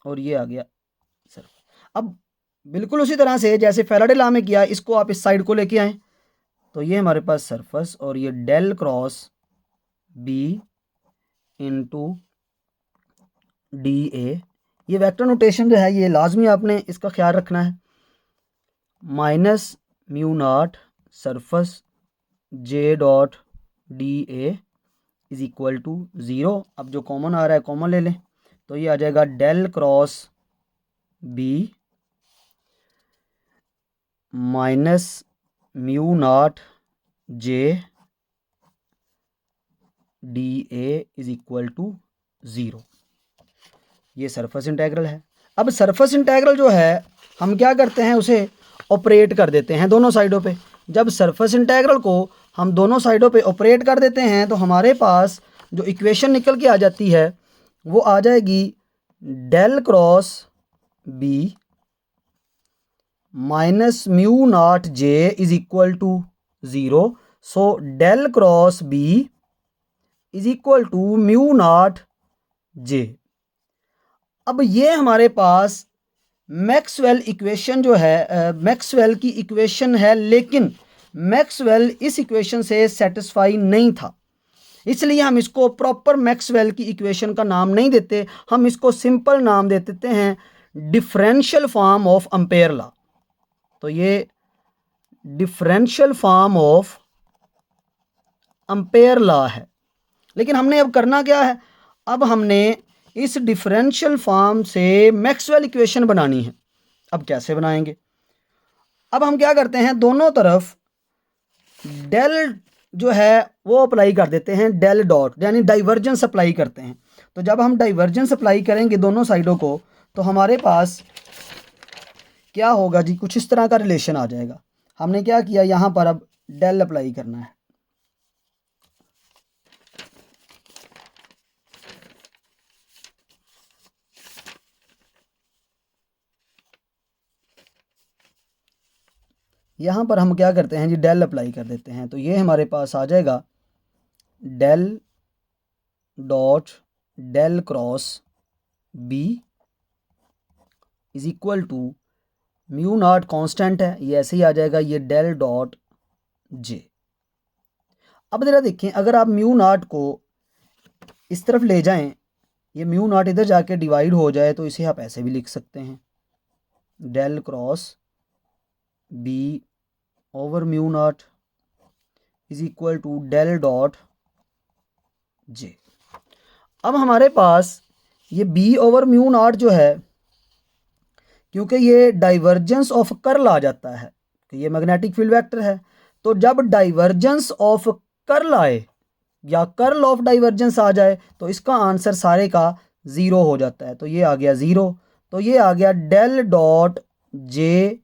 और ये आ गया सरफेस। अब बिल्कुल उसी तरह से जैसे फैराडे लॉ में किया, इसको आप इस साइड को लेके आए, तो ये हमारे पास सरफेस और ये del cross B into D A. ये वेक्टर नोटेशन जो है ये लाजमी आपने इसका ख्याल रखना है, minus mu naught surface J dot D A is equal to 0। अब जो कॉमन आ रहा है कॉमन ले लें, तो ये आ जाएगा del cross B minus mu naught J D A is equal to 0। ये सरफेस इंटेग्रल है। अब सरफेस इंटेग्रल जो है हम क्या करते हैं, उसे ऑपरेट कर देते हैं दोनों साइडों पे। जब सरफेस इंटेग्रल को हम दोनों साइडों पे ऑपरेट कर देते हैं तो हमारे पास जो इक्वेशन निकल के आ जाती है वो आ जाएगी del cross B minus mu naught J is equal to 0। So del cross B is equal to mu naught J. अब ये हमारे पास मैक्सवेल इक्वेशन जो है, मैक्सवेल की इक्वेशन है, लेकिन मैक्सवेल इस इक्वेशन से सेटिस्फाई नहीं था, इसलिए हम इसको प्रॉपर मैक्सवेल की इक्वेशन का नाम नहीं देते, हम इसको सिंपल नाम दे देते हैं differential form of ampere law. तो ये differential form of ampere law है। लेकिन हमने अब करना क्या है, अब हमने इस डिफरेंशियल फॉर्म से मैक्सवेल इक्वेशन बनानी है। अब कैसे बनाएंगे, अब हम क्या करते हैं, दोनों तरफ डेल जो है वो अप्लाई कर देते हैं, डेल डॉट, यानी डाइवर्जेंस अप्लाई करते हैं। तो जब हम डाइवर्जेंस अप्लाई करेंगे दोनों साइडों को, तो हमारे पास क्या होगा जी, कुछ इस तरह का रिलेशन आ जाएगा। हमने क्या किया, यहाँ पर अब डेल अप्लाई करना है। यहाँ पर हम क्या करते हैं जी, डेल अप्लाई कर देते हैं। तो ये हमारे पास आ जाएगा del dot del cross B is equal to mu naught constant है, ये ऐसे ही आ जाएगा, ये डेल डॉट जे। अब ज़रा देखें, अगर आप म्यू नॉट को इस तरफ ले जाएं, ये म्यू नॉट इधर जाके डिवाइड हो जाए, तो इसे आप ऐसे भी लिख सकते हैं, del cross B over mu naught is equal to del dot J. अब हमारे पास ये बी ओवर म्यू नॉट जो है, क्योंकि ये डाइवर्जेंस ऑफ कर्ल आ जाता है, कि ये मैग्नेटिक फील्ड वेक्टर है, तो जब डाइवर्जेंस ऑफ कर्ल आए या कर्ल ऑफ डाइवर्जेंस आ जाए, तो इसका आंसर सारे का 0 हो जाता है। तो ये आ गया 0, तो ये आ गया del dot J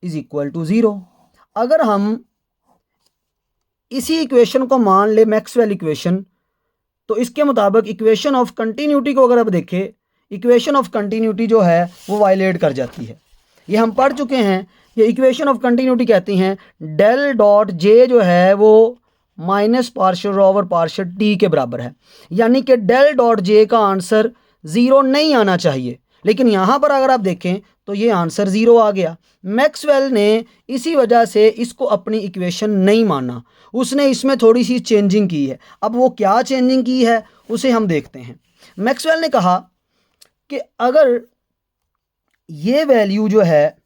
is equal to 0। अगर हम इसी इक्वेशन को मान ले मैक्सवेल इक्वेशन, तो इसके मुताबिक इक्वेशन ऑफ कंटिन्यूटी को अगर आप देखें, इक्वेशन ऑफ कंटिन्यूटी जो है वो वायलेट कर जाती है। ये हम पढ़ चुके हैं, ये इक्वेशन ऑफ कंटिन्यूटी कहती हैं डेल डॉट जे जो है वो minus partial over partial T के बराबर है, यानी कि डेल डॉट जे का आंसर 0 नहीं आना चाहिए, लेकिन यहाँ पर अगर आप देखें तो ये आंसर 0 आ गया। मैक्सवेल ने इसी वजह से इसको अपनी इक्वेशन नहीं माना, उसने इसमें थोड़ी सी चेंजिंग की है। अब वो क्या चेंजिंग की है उसे हम देखते हैं। मैक्सवेल ने कहा कि अगर ये वैल्यू जो है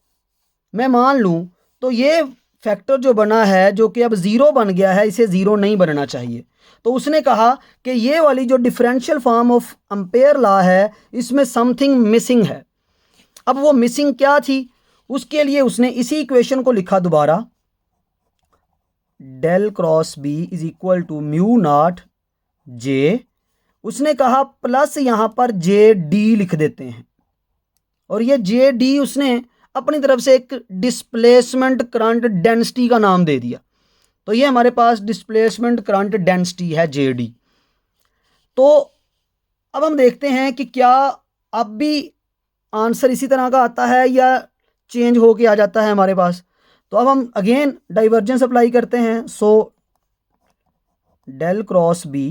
मैं मान लूँ, तो ये फैक्टर जो बना है, जो कि अब 0 बन गया है, इसे 0 नहीं बनना चाहिए। तो उसने कहा कि ये वाली जो differential form of ampere law है, इसमें समथिंग मिसिंग है। अब वो मिसिंग क्या थी, उसके लिए उसने इसी इक्वेशन को लिखा दोबारा, del cross B is equal to mu naught J. उसने कहा प्लस यहाँ पर जे डी लिख देते हैं, और ये जे डी उसने अपनी तरफ से एक डिस्प्लेसमेंट करंट डेंसिटी का नाम दे दिया। तो ये हमारे पास डिस्प्लेसमेंट करंट डेंसिटी है जे डी। तो अब हम देखते हैं कि क्या अब भी आंसर इसी तरह का आता है या चेंज होके आ जाता है हमारे पास। तो अब हम अगेन डाइवर्जेंस अप्लाई करते हैं। So del cross B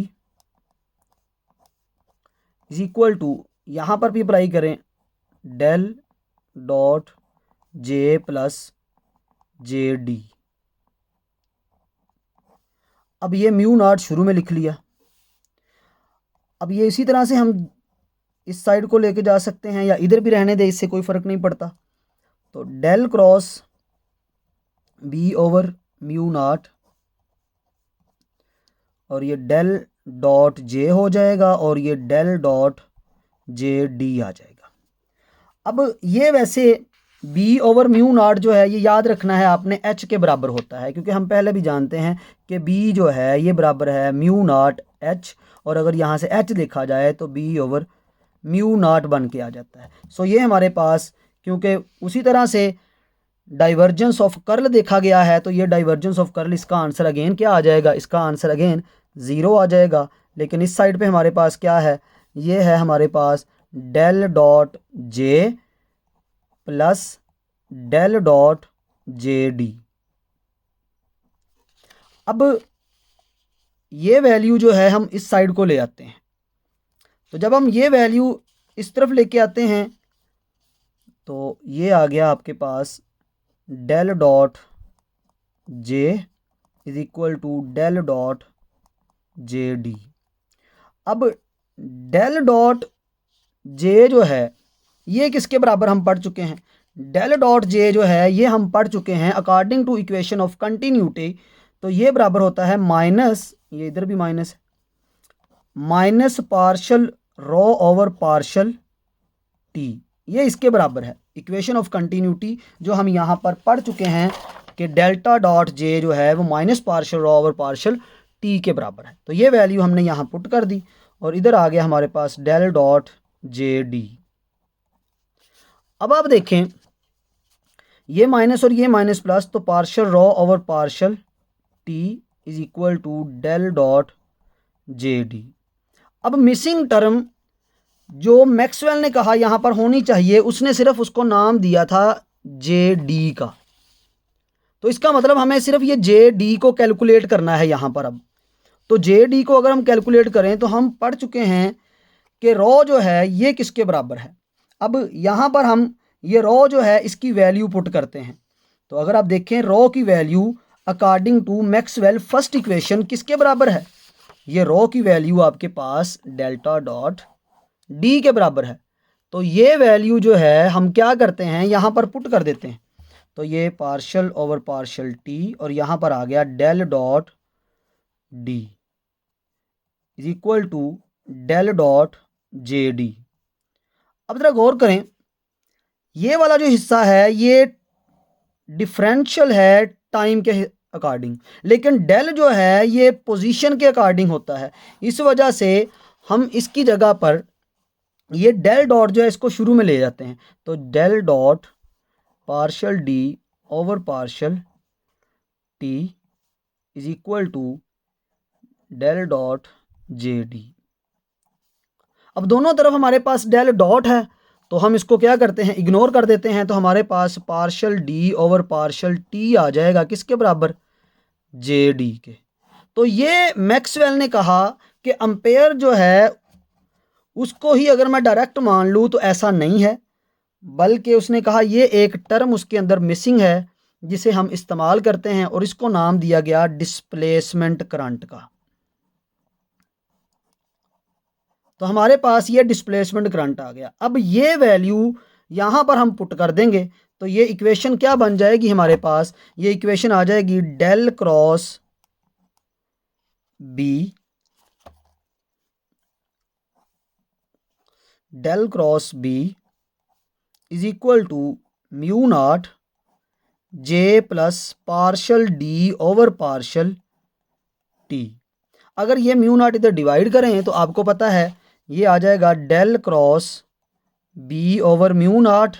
is equal to, यहाँ पर भी अप्लाई करें, del dot J plus J D. अब ये म्यू नॉट शुरू में लिख लिया। अब ये इसी तरह से हम इस साइड को लेके जा सकते हैं या इधर भी रहने दे, इससे कोई फ़र्क नहीं पड़ता। तो del cross B over mu naught, और ये डेल डॉट जे हो जाएगा, और ये डेल डॉट जे डी आ जाएगा। अब ये वैसे बी ओवर म्यू नॉट जो है, ये याद रखना है आपने, एच के बराबर होता है, क्योंकि हम पहले भी जानते हैं कि बी जो है ये बराबर है म्यू नॉट एच, और अगर यहाँ से एच देखा जाए तो बी ओवर म्यू नॉट बन के आ जाता है। सो ये हमारे पास, क्योंकि उसी तरह से डाइवर्जेंस ऑफ कर्ल देखा गया है, तो ये डाइवर्जेंस ऑफ कर्ल, इसका आंसर अगेन क्या आ जाएगा, इसका आंसर अगेन 0 आ जाएगा। लेकिन इस साइड पे हमारे पास क्या है, ये है हमारे पास del dot J plus del dot J D. अब ये वैल्यू जो है हम इस साइड को ले आते हैं, तो जब हम ये वैल्यू इस तरफ लेके आते हैं तो ये आ गया आपके पास del dot J is equal to del dot J D. अब डेल डॉट जे जो है ये किसके बराबर हम पढ़ चुके हैं, डेल डॉट जे जो है ये हम पढ़ चुके हैं according to equation of continuity, तो ये बराबर होता है माइनस, ये इधर भी माइनस है, minus partial rho over partial T, ये इसके बराबर है इक्वेशन ऑफ कंटिन्यूटी जो हम यहाँ पर पढ़ चुके हैं कि डेल्टा डॉट जे जो है वो minus partial rho over partial T के बराबर है। तो ये वैल्यू हमने यहाँ पुट कर दी और इधर आ गया हमारे पास डेल डॉट जे डी। अब आप देखें ये माइनस और ये माइनस प्लस, तो partial rho over partial T is equal to del dot J D. अब मिसिंग टर्म जो मैक्सवेल ने कहा यहाँ पर होनी चाहिए, उसने सिर्फ उसको नाम दिया था जे डी का, तो इसका मतलब हमें सिर्फ ये जे डी को कैलकुलेट करना है यहाँ पर। अब तो जे डी को अगर हम कैलकुलेट करें तो हम पढ़ चुके हैं कि रो जो है ये किसके बराबर है। अब यहाँ पर हम ये रो जो है इसकी वैल्यू पुट करते हैं, तो अगर आप देखें रो की value according to Maxwell first equation किसके बराबर है, ये रो की वैल्यू आपके पास डेल्टा डॉट डी के बराबर है। तो ये वैल्यू जो है हम क्या करते हैं यहाँ पर पुट कर देते हैं, तो ये पार्शल ओवर पार्शल टी और यहाँ पर आ गया del dot D is equal to del dot J D. अब जरा गौर करें, ये वाला जो हिस्सा है ये डिफरेंशियल है टाइम के अकॉर्डिंग, लेकिन डेल जो है ये पोजीशन के अकॉर्डिंग होता है। इस वजह से हम इसकी जगह पर ये डेल डॉट जो है इसको शुरू में ले जाते हैं, तो del dot partial D over partial T is equal to del dot J D. अब दोनों तरफ हमारे पास डेल डॉट है तो हम इसको क्या करते हैं, इग्नोर कर देते हैं, तो हमारे पास partial D over partial T आ जाएगा किसके बराबर, जे डी के। तो ये मैक्सवेल ने कहा कि एम्पेयर जो है उसको ही अगर मैं डायरेक्ट मान लूँ तो ऐसा नहीं है, बल्कि उसने कहा ये एक टर्म उसके अंदर मिसिंग है जिसे हम इस्तेमाल करते हैं और इसको नाम दिया गया डिस्प्लेसमेंट करंट का। तो हमारे पास ये डिस्प्लेसमेंट करंट आ गया। अब ये वैल्यू यहाँ पर हम पुट कर देंगे तो ये इक्वेशन क्या बन जाएगी हमारे पास, ये इक्वेशन आ जाएगी del cross B, del cross B is equal to mu naught J plus partial D over partial T. अगर ये म्यू नॉट इधर डिवाइड करें तो आपको पता है ये आ जाएगा del cross B over mu naught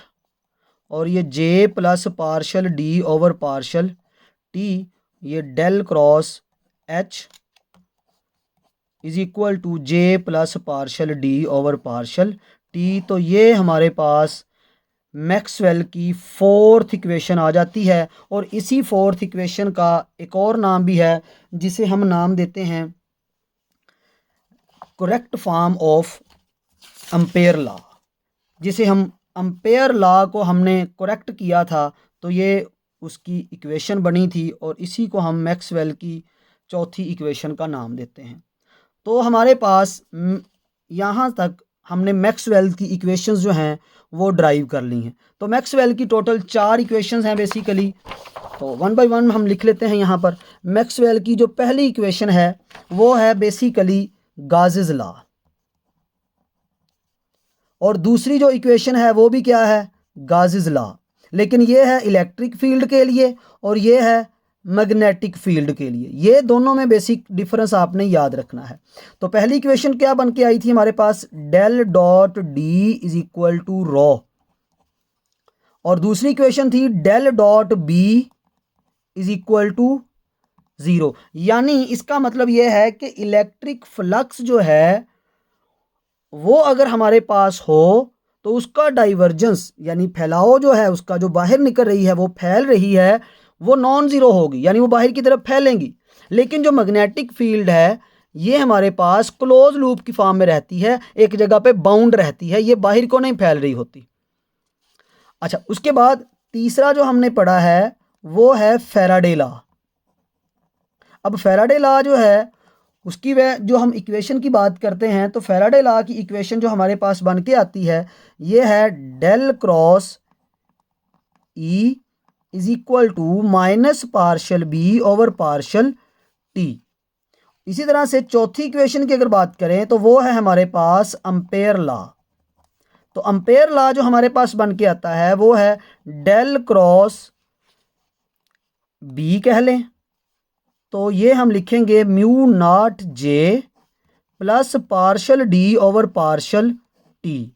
और ये J plus partial D over partial T, ये del cross H is equal to J plus partial D over partial T. तो ये हमारे पास मैक्सवेल की फोर्थ इक्वेशन आ जाती है और इसी फोर्थ इक्वेशन का एक और नाम भी है जिसे हम नाम देते हैं correct form of ampere law. जिसे हम एम्पेयर लॉ को हमने करेक्ट किया था तो ये उसकी इक्वेशन बनी थी और इसी को हम मैक्सवेल की चौथी इक्वेशन का नाम देते हैं। तो हमारे पास यहाँ तक हमने मैक्सवेल की इक्वेशंस जो हैं वो ड्राइव कर ली हैं। तो मैक्सवेल की टोटल 4 इक्वेशंस हैं बेसिकली, तो वन बाय वन हम लिख लेते हैं यहाँ पर। मैक्सवेल की जो पहली इक्वेशन है वो है बेसिकली गाउसेस लॉ, और दूसरी जो इक्वेशन है वो भी क्या है, गाउसेस लॉ, लेकिन ये है इलेक्ट्रिक फील्ड के लिए और ये है मैग्नेटिक फील्ड के लिए। ये दोनों में बेसिक डिफरेंस आपने याद रखना है। तो पहली इक्वेशन क्या बन के आई थी हमारे पास, del dot D is equal to rho, और दूसरी इक्वेशन थी del dot B is equal to 0। यानी इसका मतलब यह है कि इलेक्ट्रिक फ्लक्स जो है वो अगर हमारे पास हो तो उसका डाइवर्जेंस यानी फैलाव जो है उसका, जो बाहर निकल रही है वो फैल रही है, वो नॉन ज़ीरो होगी, यानी वो बाहर की तरफ फैलेंगी। लेकिन जो मैग्नेटिक फील्ड है ये हमारे पास क्लोज लूप की फॉर्म में रहती है, एक जगह पे बाउंड रहती है, ये बाहर को नहीं फैल रही होती। अच्छा, उसके बाद तीसरा जो हमने पढ़ा है वो है फैराडे लॉ। अब फैराडे लॉ जो है उसकी वह जो हम इक्वेशन की बात करते हैं तो फैराडे लॉ की इक्वेशन जो हमारे पास बन के आती है ये है del cross E is equal to minus partial B over partial T. इसी तरह से चौथी इक्वेशन की अगर बात करें तो वो है हमारे पास अम्पेयर लॉ। तो अम्पेयर लॉ जो हमारे पास बन के आता है वो है डेल क्रॉस बी कह लें, तो ये हम लिखेंगे mu naught J plus partial D over partial T,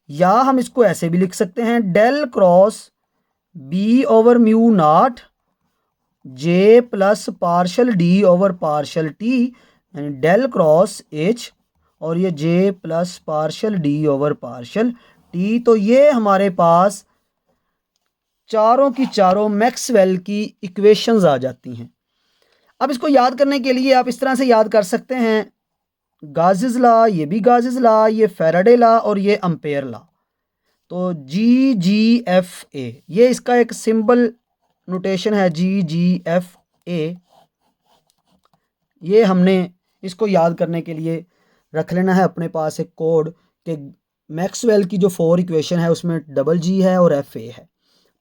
या हम इसको ऐसे भी लिख सकते हैं del cross B over mu naught J plus partial D over partial T, यानी डेल क्रॉस एच और ये J plus partial D over partial T. तो ये हमारे पास चारों की चारों मैक्सवेल की इक्वेशंस आ जाती हैं। अब इसको याद करने के लिए आप इस तरह से याद कर सकते हैं, गाज़िस लॉ, ये भी गाज़िस लॉ, ये फैराडे लॉ और ये अम्पेयर लॉ। तो जी जी एफ ए, ये इसका एक सिंबल नोटेशन है जी जी एफ ए। ये हमने इसको याद करने के लिए रख लेना है अपने पास एक कोड कि मैक्सवेल की जो 4 इक्वेशन है उसमें डबल जी है और एफ ए है।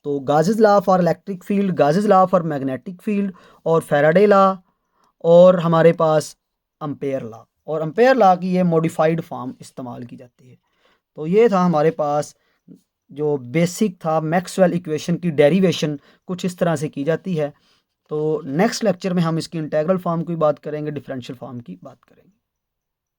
तो Gauss's law for electric field, Gauss's law for magnetic field और फैराडे लॉ और हमारे पास अम्पेयर लॉ, और अम्पेयर लॉ की ये मॉडिफाइड फॉर्म इस्तेमाल की जाती है। तो ये था हमारे पास जो बेसिक था मैक्सवेल इक्वेशन की डेरिवेशन कुछ इस तरह से की जाती है। तो नेक्स्ट लेक्चर में हम इसकी इंटीग्रल फॉर्म की बात करेंगे, डिफरेंशियल फॉर्म की बात करेंगे।